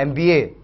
MBA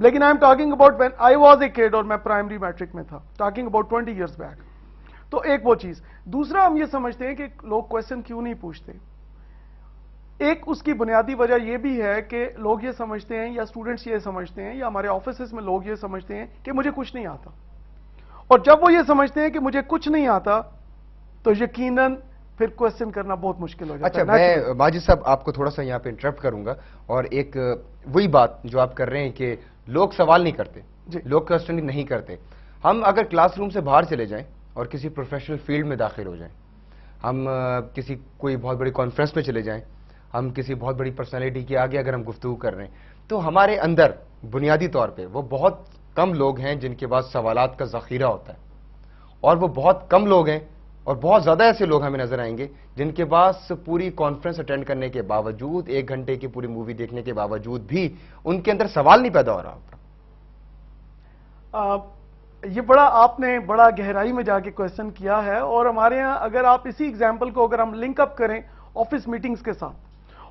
لیکن I am talking about when I was a kid اور میں primary matric میں تھا, ٹاکنگ اباؤٹ 20 years بیک. تو ایک وہ چیز. دوسرا ہم یہ سمجھتے ہیں کہ لوگ کوشچن کیوں نہیں پوچھتے. ایک اس کی بنیادی وجہ یہ بھی ہے کہ لوگ یہ سمجھتے ہیں, یا اسٹوڈنٹس یہ سمجھتے ہیں, یا ہمارے آفیسز میں لوگ یہ سمجھتے ہیں کہ مجھے کچھ نہیں آتا. اور جب وہ یہ سمجھتے ہیں کہ مجھے کچھ نہیں آتا تو یقیناً پھر کوشچن کرنا بہت مشکل ہو جاتا ہے. اچھا, میں ماجد صاحب آپ کو تھوڑا سا یہاں پہ انٹرپٹ کروں گا, اور ایک وہی بات جو آپ کر رہے ہیں کہ لوگ سوال نہیں کرتے, لوگ کوشچننگ نہیں کرتے. ہم اگر کلاس روم سے باہر چلے جائیں اور کسی پروفیشنل فیلڈ میں داخل ہو جائیں, ہم کسی کوئی بہت بڑی کانفرنس میں چلے جائیں, ہم کسی بہت بڑی پرسنالٹی کے آگے اگر ہم گفتگو کر رہے ہیں, تو ہمارے اندر بنیادی طور پہ وہ بہت کم لوگ ہیں جن کے پاس سوالات کا ذخیرہ ہوتا ہے, اور وہ بہت کم لوگ ہیں, اور بہت زیادہ ایسے لوگ ہمیں نظر آئیں گے جن کے پاس پوری کانفرنس اٹینڈ کرنے کے باوجود, 1 گھنٹے کی پوری مووی دیکھنے کے باوجود بھی ان کے اندر سوال نہیں پیدا ہو رہا ہوتا. یہ بڑا آپ نے بڑا گہرائی میں جا کے کوشچن کیا ہے. اور ہمارے ہاں اگر آپ اسی ایگزامپل کو اگر ہم لنک اپ کریں آفس میٹنگز کے ساتھ,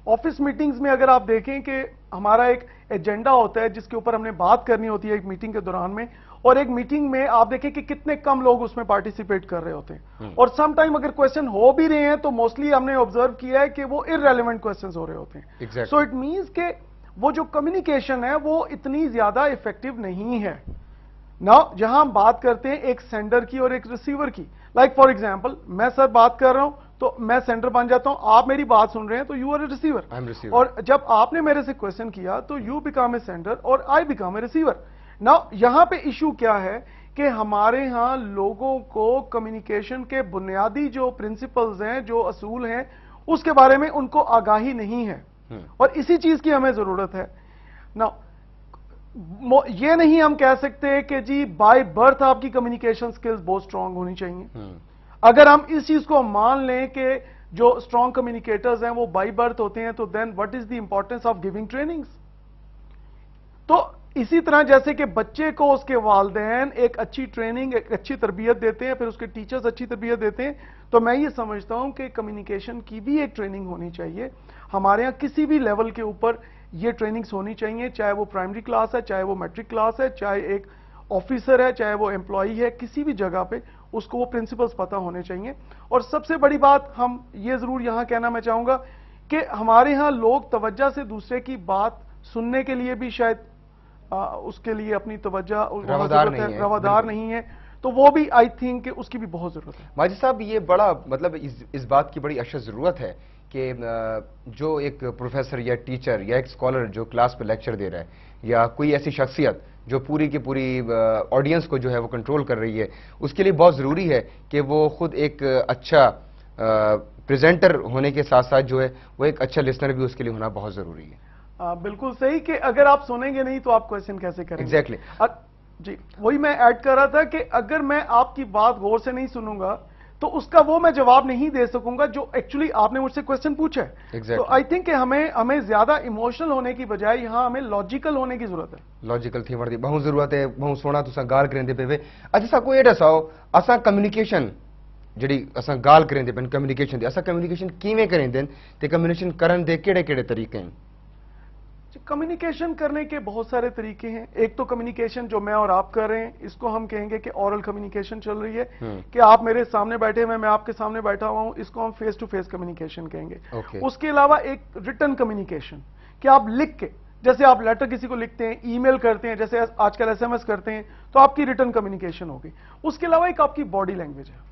آفس میٹنگز میں اگر آپ دیکھیں کہ ہمارا ایک ایجنڈا ہوتا ہے جس کے اوپر ہم نے بات کرنی ہوتی ہے ایک میٹنگ کے دوران میں, اور ایک میٹنگ میں آپ دیکھیں کہ کتنے کم لوگ اس میں پارٹیسپیٹ کر رہے ہوتے ہیں, اور سم ٹائم اگر کوشچن ہو بھی رہے ہیں تو موسٹلی ہم نے آبزرو کیا ہے کہ وہ ارریلیونٹ کوشچنز ہو رہے ہوتے ہیں. سو اٹ مینس کہ وہ جو کمیونیکیشن ہے وہ اتنی زیادہ افیکٹو نہیں ہے. Now, جہاں ہم بات کرتے ہیں ایک سینڈر کی اور ایک ریسیور کی, لائک فار ایگزامپل میں سر بات کر رہا ہوں تو میں سینڈر بن جاتا ہوں, آپ میری بات سن رہے ہیں تو یو آر اے ریسیور, اور جب آپ نے میرے سے کوشچن کیا تو یو بیکم اے سینڈر اور آئی بیکم اے ریسیور. Now, یہاں پہ ایشو کیا ہے کہ ہمارے ہاں لوگوں کو کمیونیکیشن کے بنیادی جو پرنسپلز ہیں, جو اصول ہیں, اس کے بارے میں ان کو آگاہی نہیں ہے, اور اسی چیز کی ہمیں ضرورت ہے. Now, یہ نہیں ہم کہہ سکتے کہ جی بائی برتھ آپ کی کمیونیکیشن سکلز بہت سٹرونگ ہونی چاہیے. اگر ہم اس چیز کو مان لیں کہ جو سٹرونگ کمیونیکیٹرز ہیں وہ بائی برتھ ہوتے ہیں, تو then what is the importance of giving trainings. تو اسی طرح جیسے کہ بچے کو اس کے والدین ایک اچھی ٹریننگ, ایک اچھی تربیت دیتے ہیں, پھر اس کے ٹیچرز اچھی تربیت دیتے ہیں, تو میں یہ سمجھتا ہوں کہ کمیونیکیشن کی بھی ایک ٹریننگ ہونی چاہیے. ہمارے ہاں کسی بھی لیول کے اوپر یہ ٹریننگز ہونی چاہیے, چاہے وہ پرائمری کلاس ہے, چاہے وہ میٹرک کلاس ہے, چاہے ایک آفیسر ہے, چاہے وہ امپلائی ہے, کسی بھی جگہ پہ اس کو وہ پرنسپلز پتہ ہونے چاہیے. اور سب سے بڑی بات ہم یہ ضرور یہاں کہنا میں چاہوں گا کہ ہمارے ہاں لوگ توجہ سے دوسرے کی بات سننے کے لیے بھی شاید اس کے لیے اپنی توجہ روادار نہیں ہے, تو وہ بھی آئی تھنک کہ اس کی بھی بہت ضرورت ہے. ماجد صاحب, یہ بڑا مطلب اس بات کی بڑی اشد ضرورت ہے کہ جو ایک پروفیسر یا ٹیچر یا ایک اسکالر جو کلاس پہ لیکچر دے رہا ہے, یا کوئی ایسی شخصیت جو پوری کی پوری آڈینس کو جو ہے وہ کنٹرول کر رہی ہے, اس کے لیے بہت ضروری ہے کہ وہ خود ایک اچھا پریزنٹر ہونے کے ساتھ ساتھ جو ہے وہ ایک اچھا لسنر بھی اس کے لیے ہونا بہت ضروری ہے. بالکل صحیح, کہ اگر آپ سنیں گے نہیں تو آپ کویسچن کیسے کریں گے. ایگزیکٹلی. جی وہی میں ایڈ کر رہا تھا کہ اگر میں آپ کی بات غور سے نہیں سنوں گا تو اس کا وہ میں جواب نہیں دے سکوں گا جو ایکچولی آپ نے مجھ سے کویسچن پوچھا ہے. تو آئی تھنک کہ ہمیں زیادہ ایموشنل ہونے کی بجائے یہاں ہمیں لاجیکل ہونے کی ضرورت ہے. لاجیکل تھی وردی بہت ضرورت ہے, بہت سونا تساں گال کریں دے پے. اچھا سا کوئی دساؤ اساں کمیونیکیشن جڑی اساں گال کریں دے پن کمیونیکیشن دی, اساں کمیونیکیشن کیویں کریں دین تے کمیونیکیشن کرن دے کیڑے کیڑے طریقے ہیں؟ کمیونیکیشن کرنے کے بہت سارے طریقے ہیں. ایک تو کمیونیکیشن جو میں اور آپ کر رہے ہیں, اس کو ہم کہیں گے کہ اورل کمیونیکیشن چل رہی ہے, کہ آپ میرے سامنے بیٹھے ہوئے, میں آپ کے سامنے بیٹھا ہوا ہوں, اس کو ہم فیس ٹو فیس کمیونیکیشن کہیں گے. اس کے علاوہ ایک ریٹن کمیونیکیشن, کہ آپ لکھ کے, جیسے آپ لیٹر کسی کو لکھتے ہیں, ای میل کرتے ہیں, جیسے آج کل ایس ایم ایس کرتے ہیں, تو آپ کی ریٹن کمیونیکیشن ہوگی. اس کے علاوہ ایک آپ کی باڈی لینگویج ہے.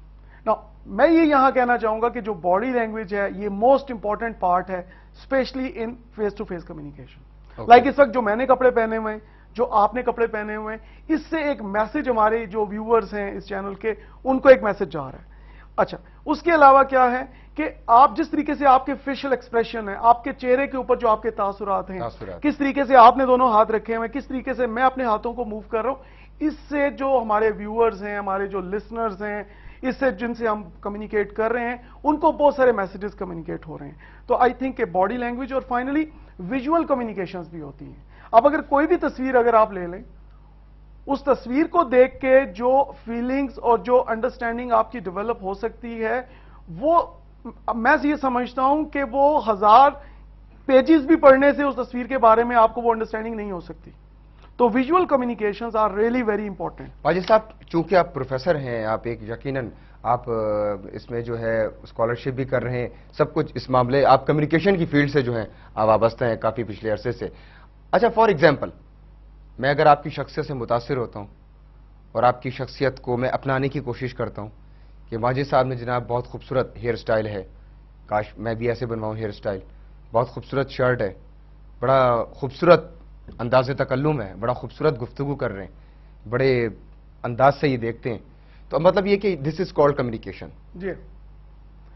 میں یہ یہاں کہنا چاہوں گا کہ جو باڈی لینگویج ہے یہ موسٹ امپورٹنٹ پارٹ ہے, especially in face to face communication. Like اس وقت جو میں نے کپڑے پہنے ہوئے ہیں, جو آپ نے کپڑے پہنے ہوئے ہیں, اس سے ایک میسج ہمارے جو ویورز ہیں اس چینل کے, ان کو ایک میسج جا رہا ہے. اچھا, اس کے علاوہ کیا ہے کہ آپ جس طریقے سے آپ کے فیشل ایکسپریشن ہیں, آپ کے چہرے کے اوپر جو آپ کے تاثرات ہیں, کس طریقے سے آپ نے دونوں ہاتھ رکھے ہوئے ہیں, کس طریقے سے میں اپنے ہاتھوں کو موو کر رہا ہوں, اس سے جو ہمارے ویورز ہیں, ہمارے جو لسنرز ہیں, اس سے جن سے ہم کمیونیکیٹ کر رہے ہیں, ان کو بہت سارے میسیجز کمیونیکیٹ ہو رہے ہیں. تو آئی تھنک کہ باڈی لینگویج اور فائنلی ویژول کمیونیکیشنز بھی ہوتی ہیں. اب اگر کوئی بھی تصویر اگر آپ لے لیں, اس تصویر کو دیکھ کے جو فیلنگز اور جو انڈرسٹینڈنگ آپ کی ڈیولپ ہو سکتی ہے, وہ میں یہ سمجھتا ہوں کہ وہ 1000 پیجز بھی پڑھنے سے اس تصویر کے بارے میں آپ کو وہ انڈرسٹینڈنگ نہیں ہو سکتی. تو visual communications are really very important. Wajid صاحب چونکہ آپ پروفیسر ہیں, آپ ایک یقیناً آپ اس میں جو ہے اسکالرشپ بھی کر رہے ہیں, سب کچھ اس معاملے, آپ کمیونیکیشن کی فیلڈ سے جو ہیں آپ وابستہ ہیں کافی پچھلے عرصے سے. اچھا فار ایگزامپل میں اگر آپ کی شخصیت سے متاثر ہوتا ہوں اور آپ کی شخصیت کو میں اپنانے کی کوشش کرتا ہوں کہ ماجد صاحب نے جناب بہت خوبصورت ہیئر سٹائل ہے, کاش میں بھی ایسے بنواؤں ہیئر سٹائل, بہت خوبصورت شرٹ ہے, بڑا خوبصورت انداز تکلم ہے, بڑا خوبصورت گفتگو کر رہے ہیں, بڑے انداز سے یہ دیکھتے ہیں, تو مطلب یہ کہ دس از کالڈ کمیونیکیشن. جی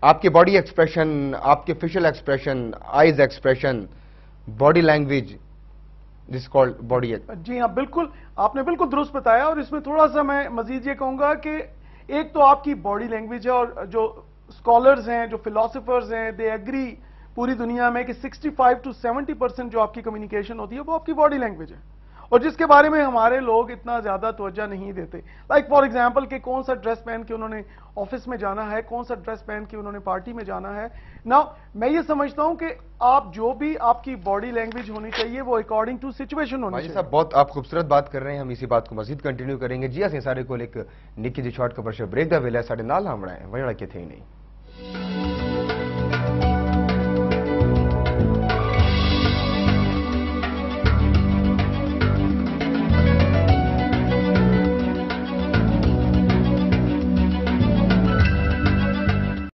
آپ کے باڈی ایکسپریشن, آپ کے facial expression, eyes expression, body language, this called body. جی ہاں بالکل, آپ نے بالکل درست بتایا, اور اس میں تھوڑا سا میں مزید یہ کہوں گا کہ ایک تو آپ کی باڈی لینگویج ہے, اور جو اسکالرز ہیں, جو فلاسفرز ہیں, دے ایگری پوری دنیا میں کہ 65 to 70% جو آپ کی کمیونیکیشن ہوتی ہے وہ آپ کی باڈی لینگویج ہے, اور جس کے بارے میں ہمارے لوگ اتنا زیادہ توجہ نہیں دیتے. لائک فار ایگزامپل کہ کون سا ڈریس پہن کے انہوں نے آفس میں جانا ہے, کون سا ڈریس پہن کے انہوں نے پارٹی میں جانا ہے. نا میں یہ سمجھتا ہوں کہ آپ جو بھی آپ کی باڈی لینگویج ہونی چاہیے وہ اکارڈنگ ٹو سچویشن ہونی چاہیے. صاحب بہت آپ خوبصورت بات کر رہے ہیں, ہم اسی بات کو مزید کنٹینیو کریں گے. جی اسیں سارے کو ایک نکی جی شارٹ کا برشا بریک دا ویلا ساڑھے نال ہم رہے ہیں وہاں کے تھے ہی نہیں.